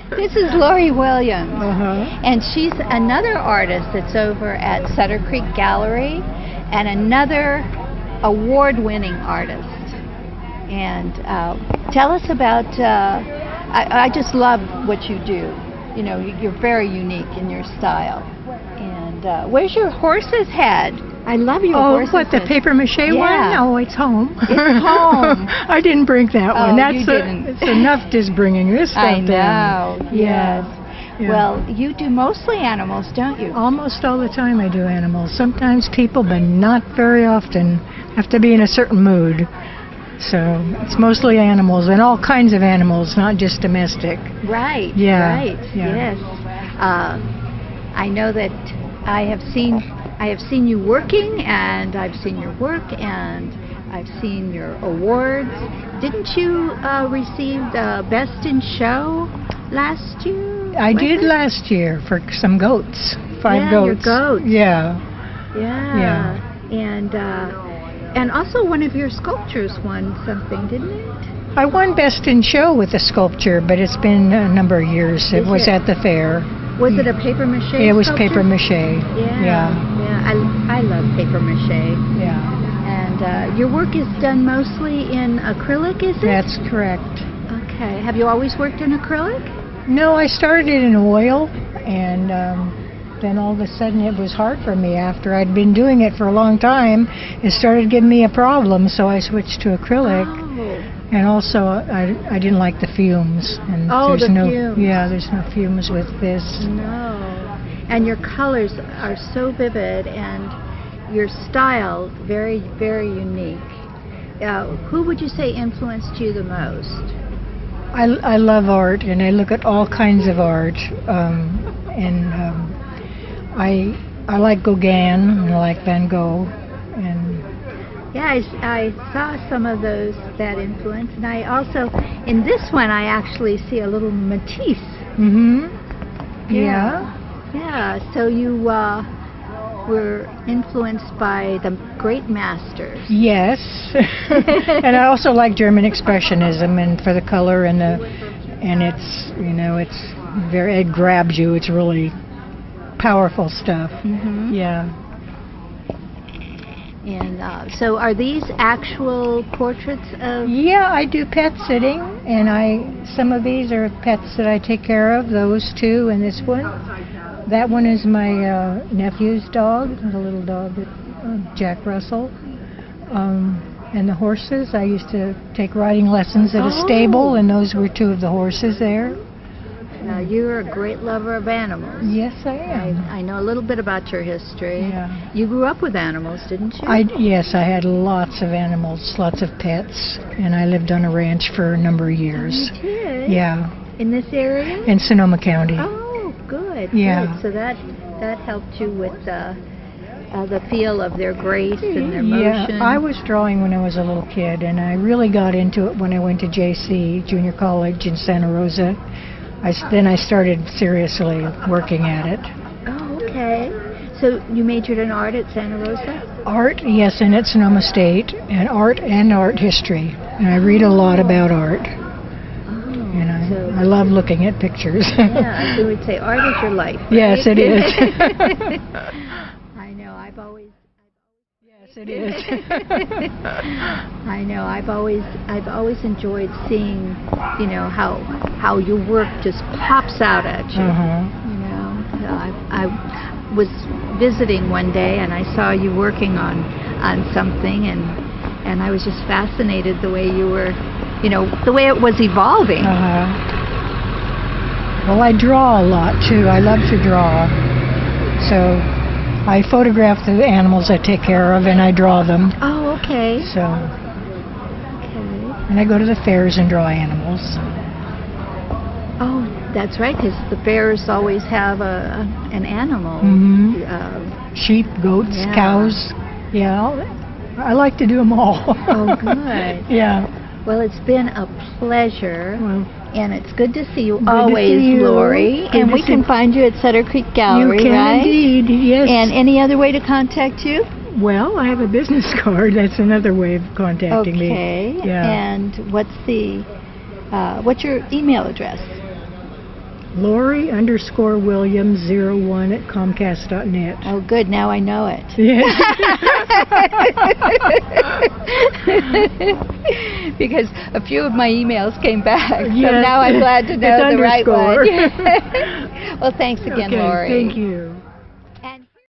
This is Laurie Williams, Uh-huh. and she's another artist that's over at Sutter Creek Gallery, and another award-winning artist. And tell us about, I just love what you do. You know, you're very unique in your style. And where's your horse's head? I love your horse's what, the head. paper mache one? No, it's home. It's home. I didn't bring that one. That's you didn't. It's enough just bringing this stuff I know, in. yes. Yeah. Well, you do mostly animals, don't you? Almost all the time I do animals. Sometimes people, but not very often. Have to be in a certain mood. So it's mostly animals, and all kinds of animals, not just domestic. Right, Yeah, right, yeah. yes. I know that I have seen you working, and I've seen your work, and I've seen your awards. Didn't you receive the Best in Show last year? I did last year for some goats. 5 goats. Your goats. Yeah. Yeah. And also one of your sculptures won something, didn't it? I won Best in Show with a sculpture, but it's been a number of years. It was at the fair. Was it a paper mache It was sculpture? paper mache. Yeah. I love paper mache. Yeah. And your work is done mostly in acrylic, is it? That's correct. Okay. Have you always worked in acrylic? No, I started in oil, and then all of a sudden it was hard for me. After I'd been doing it for a long time, it started giving me a problem, so I switched to acrylic. Oh. And also, I didn't like the fumes. And there's the no, fumes. Yeah, there's no fumes with this. No. And your colors are so vivid, and your style very, very unique. Who would you say influenced you the most? I love art, and I look at all kinds of art. I like Gauguin, and I like Van Gogh, and yeah, I saw some of that influence, and I also, in this one, I actually see a little Matisse. Yeah. Yeah, so you were influenced by the great masters. Yes. And I also like German Expressionism, and for the color and it's, it's very, it grabs you. It's really powerful stuff. Yeah. And so are these actual portraits of... Yeah, I do pet sitting, and some of these are pets that I take care of, those two and this one. That one is my nephew's dog, the little dog, Jack Russell. And the horses, I used to take riding lessons at a stable, and those were 2 of the horses there. Now, you're a great lover of animals. Yes, I am. I know a little bit about your history. Yeah. You grew up with animals, didn't you? Yes, I had lots of animals, lots of pets, and I lived on a ranch for a number of years. Oh, you did? Yeah. In this area? In Sonoma County. Oh, good. Yeah. Good. So that helped you with the feel of their grace and their motion. Yeah, I was drawing when I was a little kid, and I really got into it when I went to JC, Junior College in Santa Rosa. Then I started seriously working at it. Oh, okay. So you majored in art at Santa Rosa? Art, yes, and at Sonoma State, and art history. And I read a lot about art. Oh, And I love looking at pictures. Yeah, so we'd say art is your life, right? Yes, it is. I know, I've always... Yes, it is. I know, I've always enjoyed seeing, how your work just pops out at you. I was visiting one day, and I saw you working on something, and I was just fascinated the way you were, the way it was evolving. Well, I draw a lot too. I love to draw. So I photograph the animals I take care of, and I draw them. Oh, okay. So, okay. and I go to the fairs and draw animals. Oh, that's right, because the fairs always have an animal. Sheep, goats, cows. Yeah, I like to do them all. Oh, good. Yeah. Well, it's been a pleasure. Well, and it's good to see you good always, to see you. Laurie. Good And to we can find you at Sutter Creek Gallery, you can right? indeed, yes. And any other way to contact you? Well, I have a business card. That's another way of contacting me. Okay. Yeah. And what's your email address? Laurie_Williams01 at Comcast.net. Oh, good. Now I know it. Yes. Because a few of my emails came back, so Yes. now I'm glad to know It's the right underscore. one. Well, thanks again, Okay, Laurie. thank you.